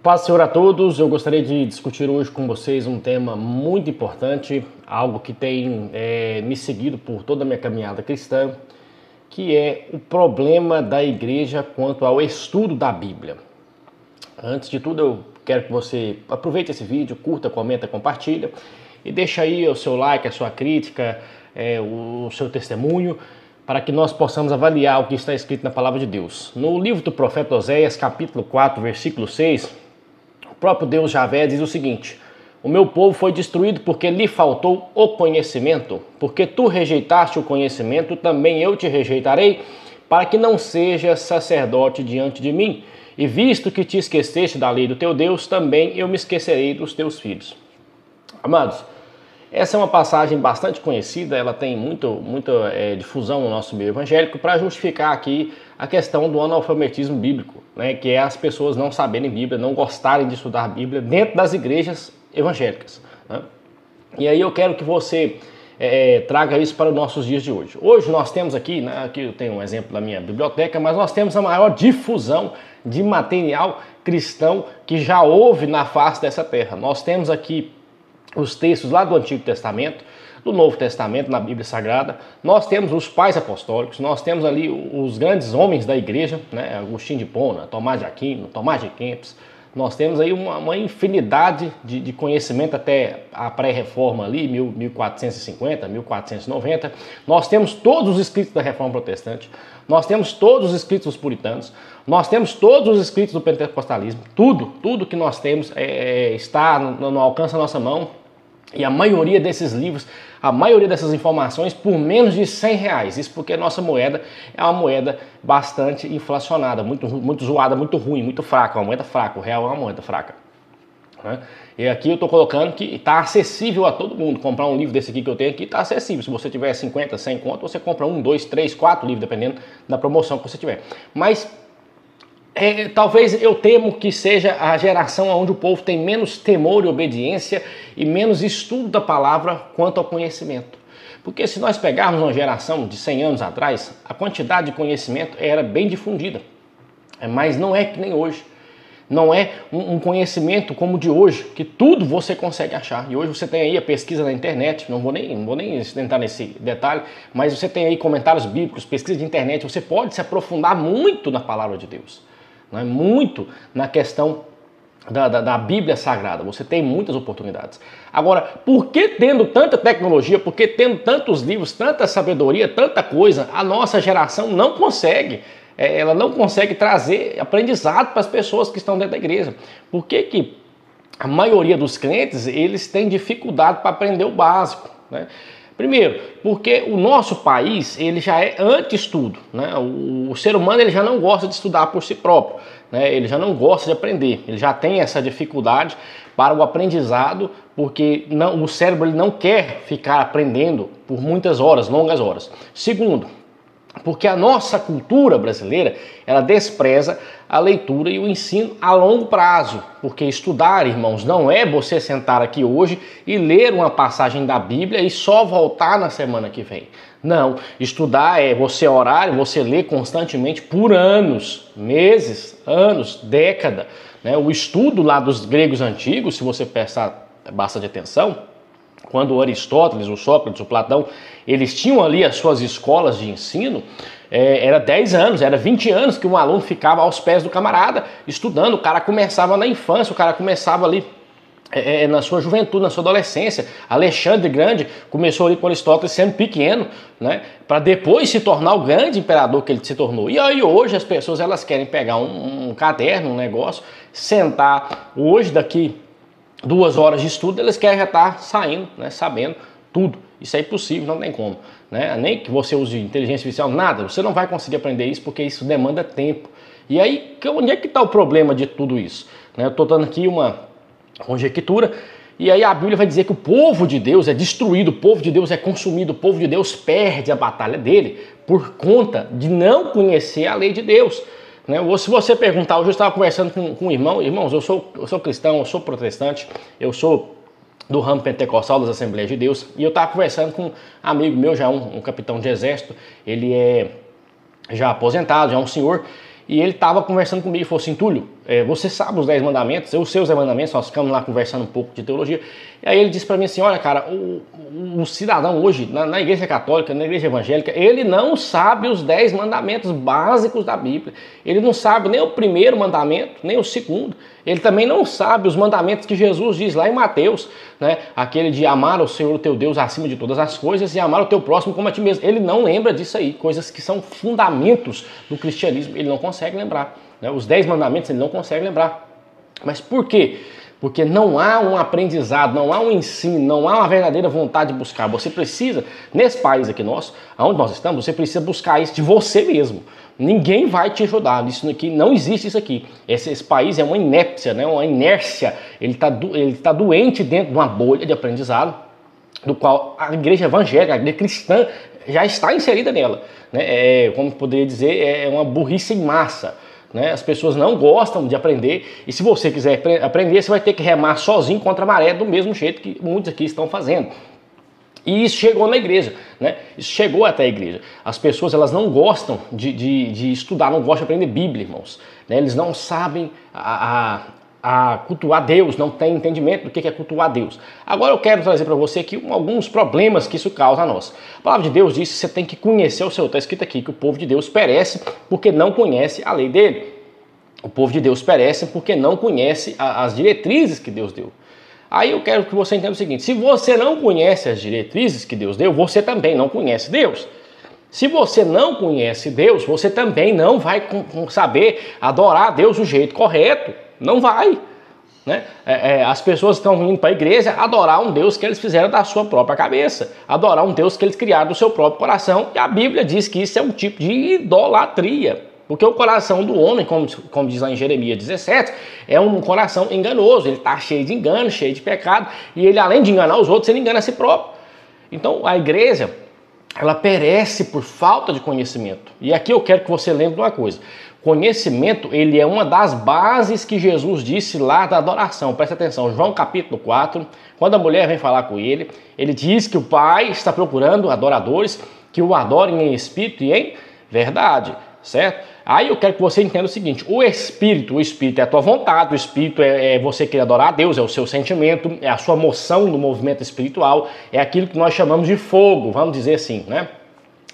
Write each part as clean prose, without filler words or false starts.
Paz, Senhor, a todos. Eu gostaria de discutir hoje com vocês um tema muito importante, algo que tem me seguido por toda a minha caminhada cristã, que é o problema da igreja quanto ao estudo da Bíblia. Antes de tudo, eu quero que você aproveite esse vídeo, curta, comenta, compartilha e deixa aí o seu like, a sua crítica, o seu testemunho, para que nós possamos avaliar o que está escrito na Palavra de Deus. No livro do profeta Oséias, capítulo 4, versículo 6, o próprio Deus Javé diz o seguinte: o meu povo foi destruído porque lhe faltou o conhecimento, porque tu rejeitaste o conhecimento, também eu te rejeitarei, para que não sejas sacerdote diante de mim. E visto que te esqueceste da lei do teu Deus, também eu me esquecerei dos teus filhos. Amados, essa é uma passagem bastante conhecida, ela tem muita difusão no nosso meio evangélico para justificar aqui a questão do analfabetismo bíblico, né, que é as pessoas não saberem Bíblia, não gostarem de estudar a Bíblia dentro das igrejas evangélicas, né? E aí eu quero que você traga isso para os nossos dias de hoje. Hoje nós temos aqui, né, aqui eu tenho um exemplo da minha biblioteca, mas nós temos a maior difusão de material cristão que já houve na face dessa terra. Nós temos aqui os textos lá do Antigo Testamento, do Novo Testamento, na Bíblia Sagrada. Nós temos os pais apostólicos, nós temos ali os grandes homens da igreja, né? Agostinho de Hipona, Tomás de Aquino, Tomás de Kempis. Nós temos aí uma infinidade de conhecimento até a pré-reforma ali, 1450, 1490. Nós temos todos os escritos da Reforma Protestante, nós temos todos os escritos dos puritanos, nós temos todos os escritos do pentecostalismo, tudo que nós temos está no alcance da nossa mão. E a maioria desses livros, a maioria dessas informações por menos de R$100. Isso porque a nossa moeda é uma moeda bastante inflacionada, muito zoada, muito ruim, muito fraca, uma moeda fraca. O real é uma moeda fraca, né? E aqui eu estou colocando que está acessível a todo mundo. Comprar um livro desse aqui que eu tenho aqui está acessível. Se você tiver 50, 100 conto, você compra 1, 2, 3, 4 livros, dependendo da promoção que você tiver. Mas talvez eu temo que seja a geração onde o povo tem menos temor e obediência e menos estudo da palavra quanto ao conhecimento. Porque se nós pegarmos uma geração de 100 anos atrás, a quantidade de conhecimento era bem difundida, mas não é que nem hoje. Não é um conhecimento como o de hoje, que tudo você consegue achar. E hoje você tem aí a pesquisa na internet, não vou nem entrar nesse detalhe, mas você tem aí comentários bíblicos, pesquisa de internet, você pode se aprofundar muito na palavra de Deus, né? Muito na questão da Bíblia Sagrada. Você tem muitas oportunidades. Agora, por que tendo tanta tecnologia, por que tendo tantos livros, tanta sabedoria, tanta coisa, a nossa geração não consegue? Ela não consegue trazer aprendizado para as pessoas que estão dentro da igreja. Por que a maioria dos crentes, eles têm dificuldade para aprender o básico, né? Primeiro, porque o nosso país, ele já é anti-estudo, né? O ser humano, ele já não gosta de estudar por si próprio, né? Ele já não gosta de aprender, ele já tem essa dificuldade para o aprendizado, porque o cérebro ele não quer ficar aprendendo por muitas horas, longas horas. Segundo, porque a nossa cultura brasileira, ela despreza a leitura e o ensino a longo prazo. Porque estudar, irmãos, não é você sentar aqui hoje e ler uma passagem da Bíblia e só voltar na semana que vem. Não, estudar é você orar e você ler constantemente por anos, meses, anos, década, né? O estudo lá dos gregos antigos, se você prestar bastante atenção, quando o Aristóteles, o Sócrates, o Platão, eles tinham ali as suas escolas de ensino, era 10 anos, era 20 anos que um aluno ficava aos pés do camarada estudando. O cara começava na infância, o cara começava ali na sua juventude, na sua adolescência. Alexandre Grande começou ali com Aristóteles sendo pequeno, né, para depois se tornar o grande imperador que ele se tornou. E aí hoje as pessoas elas querem pegar um caderno, um negócio, sentar hoje daqui 2 horas de estudo, eles querem já estar saindo, né, sabendo tudo. Isso é impossível, não tem como, né? Nem que você use inteligência artificial, nada. Você não vai conseguir aprender isso porque isso demanda tempo. E aí, onde é que está o problema de tudo isso, né? Eu estou dando aqui uma conjectura, e aí a Bíblia vai dizer que o povo de Deus é destruído, o povo de Deus é consumido, o povo de Deus perde a batalha dele por conta de não conhecer a lei de Deus, né? Ou se você perguntar, hoje eu estava conversando com um irmão, irmãos, eu sou cristão, eu sou protestante, eu sou do ramo pentecostal das Assembleias de Deus, e eu estava conversando com um amigo meu, já um capitão de exército, ele é já aposentado, já é um senhor, e ele estava conversando comigo e falou assim: Túlio, você sabe os 10 mandamentos, os seus 10 mandamentos, nós ficamos lá conversando um pouco de teologia. E aí ele disse para mim assim, olha cara, o cidadão hoje, na igreja católica, na igreja evangélica, ele não sabe os 10 mandamentos básicos da Bíblia. Ele não sabe nem o primeiro mandamento, nem o segundo. Ele também não sabe os mandamentos que Jesus diz lá em Mateus, né? Aquele de amar o Senhor, o teu Deus, acima de todas as coisas e amar o teu próximo como a ti mesmo. Ele não lembra disso aí, coisas que são fundamentos do cristianismo, ele não consegue lembrar. Os 10 mandamentos ele não consegue lembrar. Mas por quê? Porque não há um aprendizado, não há um ensino, não há uma verdadeira vontade de buscar. Você precisa, nesse país aqui nosso, onde nós estamos, você precisa buscar isso de você mesmo. Ninguém vai te ajudar. Isso aqui, não existe isso aqui. Esse país é uma inépcia, né? Uma inércia. Ele tá doente dentro de uma bolha de aprendizado, do qual a igreja evangélica, a igreja cristã, já está inserida nela. Né? Como poderia dizer, é uma burrice em massa. Né? As pessoas não gostam de aprender e se você quiser aprender, você vai ter que remar sozinho contra a maré, do mesmo jeito que muitos aqui estão fazendo. E isso chegou na igreja, né? Isso chegou até a igreja. As pessoas elas não gostam de estudar, não gostam de aprender Bíblia, irmãos. Né? Eles não sabem a cultuar Deus, não tem entendimento do que é cultuar Deus. Agora eu quero trazer para você aqui alguns problemas que isso causa a nós. A palavra de Deus diz que você tem que conhecer o Senhor. Está escrito aqui que o povo de Deus perece porque não conhece a lei dele. O povo de Deus perece porque não conhece as diretrizes que Deus deu. Aí eu quero que você entenda o seguinte, se você não conhece as diretrizes que Deus deu, você também não conhece Deus. Se você não conhece Deus, você também não vai saber adorar a Deus do jeito correto. Não vai. Né? As pessoas estão indo para a igreja adorar um Deus que eles fizeram da sua própria cabeça. Adorar um Deus que eles criaram do seu próprio coração. E a Bíblia diz que isso é um tipo de idolatria. Porque o coração do homem, como diz lá em Jeremias 17, é um coração enganoso. Ele está cheio de engano, cheio de pecado. E ele, além de enganar os outros, ele engana a si próprio. Então a igreja, ela perece por falta de conhecimento. E aqui eu quero que você lembre de uma coisa. Conhecimento, ele é uma das bases que Jesus disse lá da adoração. Presta atenção, João capítulo 4, quando a mulher vem falar com ele, ele diz que o Pai está procurando adoradores que o adorem em espírito e em verdade, certo? Aí eu quero que você entenda o seguinte, o espírito é a tua vontade, o espírito é você querer adorar a Deus, é o seu sentimento, é a sua moção do movimento espiritual, é aquilo que nós chamamos de fogo, vamos dizer assim, né?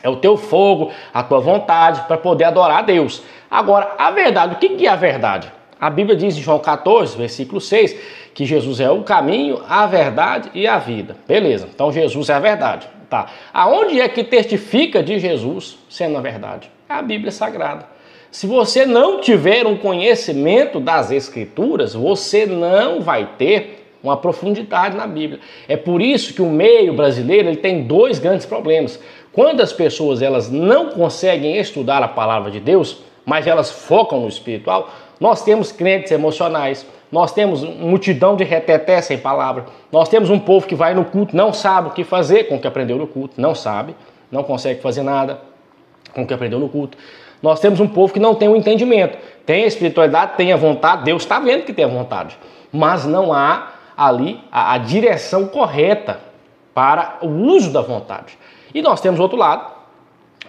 É o teu fogo, a tua vontade para poder adorar a Deus. Agora, a verdade, o que é a verdade? A Bíblia diz em João 14, versículo 6, que Jesus é o caminho, a verdade e a vida. Beleza, então Jesus é a verdade. Tá. Aonde é que testifica de Jesus sendo a verdade? É a Bíblia Sagrada. Se você não tiver um conhecimento das Escrituras, você não vai ter uma profundidade na Bíblia. É por isso que o meio brasileiro ele tem dois grandes problemas. Quando as pessoas elas não conseguem estudar a palavra de Deus, mas elas focam no espiritual, nós temos crentes emocionais, nós temos multidão de reteté sem palavra, nós temos um povo que vai no culto, não sabe o que fazer com o que aprendeu no culto, não sabe, não consegue fazer nada com o que aprendeu no culto. Nós temos um povo que não tem o entendimento, tem a espiritualidade, tem a vontade, Deus está vendo que tem a vontade, mas não há ali a direção correta para o uso da vontade. E nós temos outro lado,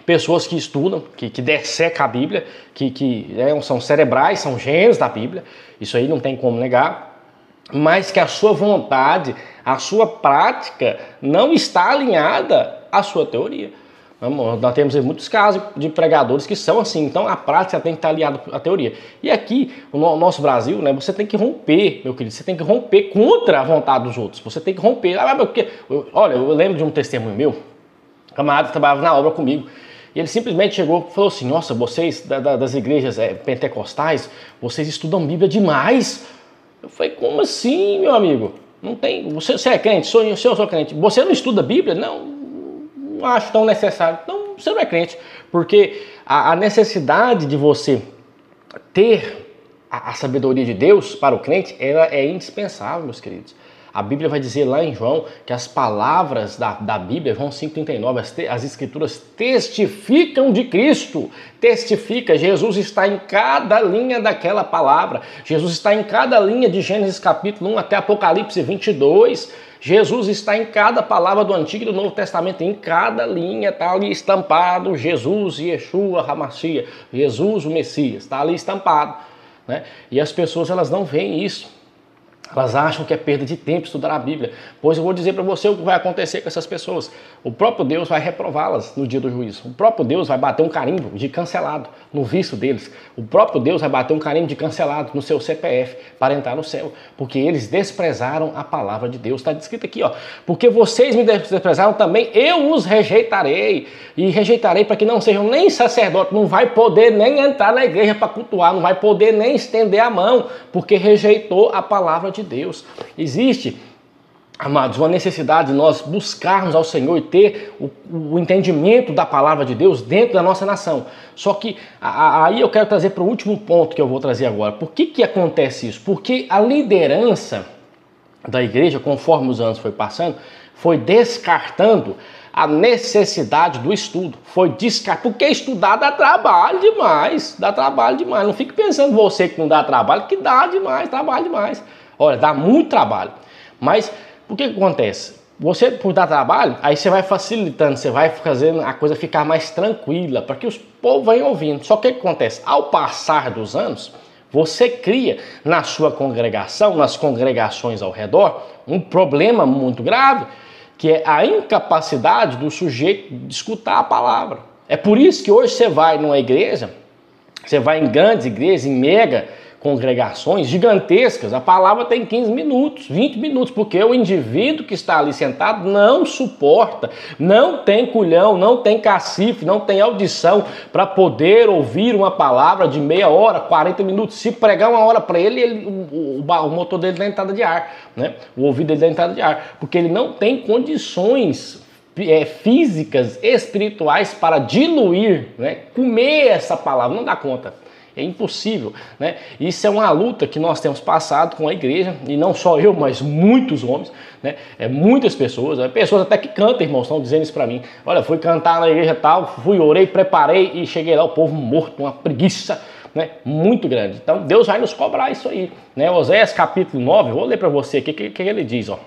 pessoas que estudam, que dessecam a Bíblia, que são cerebrais, são gênios da Bíblia, isso aí não tem como negar, mas que a sua vontade, a sua prática não está alinhada à sua teoria. Nós temos muitos casos de pregadores que são assim, então a prática tem que estar aliada à teoria. E aqui, no nosso Brasil, né, você tem que romper, meu querido, você tem que romper contra a vontade dos outros, você tem que romper. Olha, eu lembro de um testemunho meu, um camarada que trabalhava na obra comigo, e ele simplesmente chegou e falou assim, nossa, vocês das igrejas pentecostais, vocês estudam Bíblia demais. Eu falei, como assim, meu amigo? Não tem, você é crente? Eu sou crente. Você não estuda Bíblia? Não acho tão necessário. Não, você não é crente, porque a necessidade de você ter a sabedoria de Deus para o crente, ela é indispensável, meus queridos. A Bíblia vai dizer lá em João que as palavras da Bíblia, João 5,39, as escrituras testificam de Cristo. Testifica, Jesus está em cada linha daquela palavra. Jesus está em cada linha de Gênesis capítulo 1 até Apocalipse 22. Jesus está em cada palavra do Antigo e do Novo Testamento, em cada linha está ali estampado Jesus, Yeshua, Hamashia, Jesus o Messias, está ali estampado. né? E as pessoas elas não veem isso. Elas acham que é perda de tempo estudar a Bíblia. Pois eu vou dizer para você o que vai acontecer com essas pessoas. O próprio Deus vai reprová-las no dia do juízo. O próprio Deus vai bater um carimbo de cancelado no visto deles. O próprio Deus vai bater um carimbo de cancelado no seu CPF para entrar no céu. Porque eles desprezaram a palavra de Deus. Está escrito aqui, ó. Porque vocês me desprezaram também, eu os rejeitarei. E rejeitarei para que não sejam nem sacerdotes. Não vai poder nem entrar na igreja para cultuar. Não vai poder nem estender a mão. Porque rejeitou a palavra de Deus. Existe, amados, uma necessidade de nós buscarmos ao Senhor e ter o entendimento da palavra de Deus dentro da nossa nação. Só que aí eu quero trazer para o último ponto que eu vou trazer agora. Por que acontece isso? Porque a liderança da igreja, conforme os anos foi passando, foi descartando a necessidade do estudo. Foi descartando, porque estudar dá trabalho demais. Dá trabalho demais. Não fique pensando você que não dá trabalho, que dá demais, trabalho demais. Olha, dá muito trabalho. Mas o que acontece? Você, por dar trabalho, aí você vai facilitando, você vai fazendo a coisa ficar mais tranquila, para que os povos venham ouvindo. Só que o que acontece? Ao passar dos anos, você cria na sua congregação, nas congregações ao redor, um problema muito grave, que é a incapacidade do sujeito de escutar a palavra. É por isso que hoje você vai numa igreja, você vai em grandes igrejas, em mega congregações gigantescas, a palavra tem 15 minutos, 20 minutos, porque o indivíduo que está ali sentado não suporta, não tem culhão, não tem cacife, não tem audição para poder ouvir uma palavra de meia hora, 40 minutos. Se pregar uma hora para ele, o motor dele dá entrada de ar, né? O ouvido dele dá entrada de ar, porque ele não tem condições físicas, espirituais para diluir, né? Comer essa palavra, não dá conta. É impossível, né? Isso é uma luta que nós temos passado com a igreja, e não só eu, mas muitos homens, né? Muitas pessoas até que cantam, irmãos, estão dizendo isso para mim. Olha, fui cantar na igreja tal, fui, orei, preparei e cheguei lá, o povo morto, uma preguiça, né? Muito grande. Então Deus vai nos cobrar isso aí, né? Oséias capítulo 9, vou ler para você aqui o que ele diz, ó.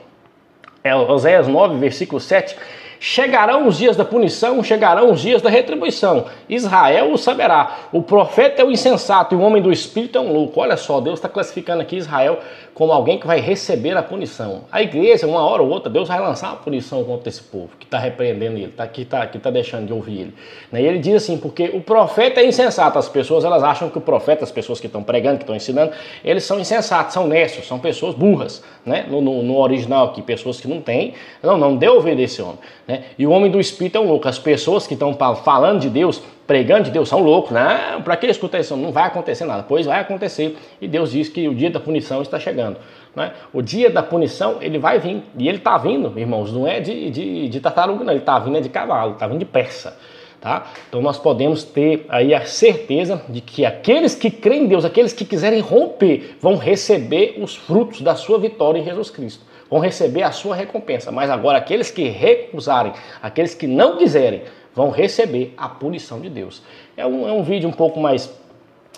Oséias 9, versículo 7. Chegarão os dias da punição, chegarão os dias da retribuição. Israel o saberá. O profeta é o insensato e o homem do espírito é um louco. Olha só, Deus está classificando aqui Israel como alguém que vai receber a punição. A igreja, uma hora ou outra, Deus vai lançar a punição contra esse povo que está repreendendo ele, que está deixando de ouvir ele. E ele diz assim, porque o profeta é insensato. As pessoas elas acham que o profeta, as pessoas que estão pregando, que estão ensinando, eles são insensatos, são nestos, são pessoas burras, né? No original aqui, pessoas que não têm, não deu ouvir desse homem. Né? E o homem do espírito é um louco. As pessoas que estão falando de Deus, pregando de Deus, são loucos. Não, para que escutar isso? Não vai acontecer nada. Pois vai acontecer. E Deus diz que o dia da punição está chegando. Né? O dia da punição, ele vai vir. E ele está vindo, irmãos, não é de tartaruga, não. Ele está vindo de cavalo, está vindo de persa. Tá? Então nós podemos ter aí a certeza de que aqueles que creem em Deus, aqueles que quiserem romper, vão receber os frutos da sua vitória em Jesus Cristo. Vão receber a sua recompensa. Mas agora aqueles que recusarem, aqueles que não quiserem, vão receber a punição de Deus. É um vídeo um pouco mais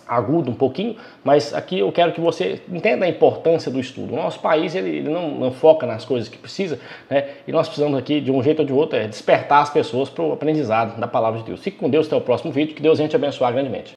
agudo, um pouquinho, mas aqui eu quero que você entenda a importância do estudo. O nosso país ele não foca nas coisas que precisa, né? E nós precisamos aqui, de um jeito ou de outro, despertar as pessoas para o aprendizado da palavra de Deus. Fique com Deus, até o próximo vídeo. Que Deus venha te abençoar grandemente.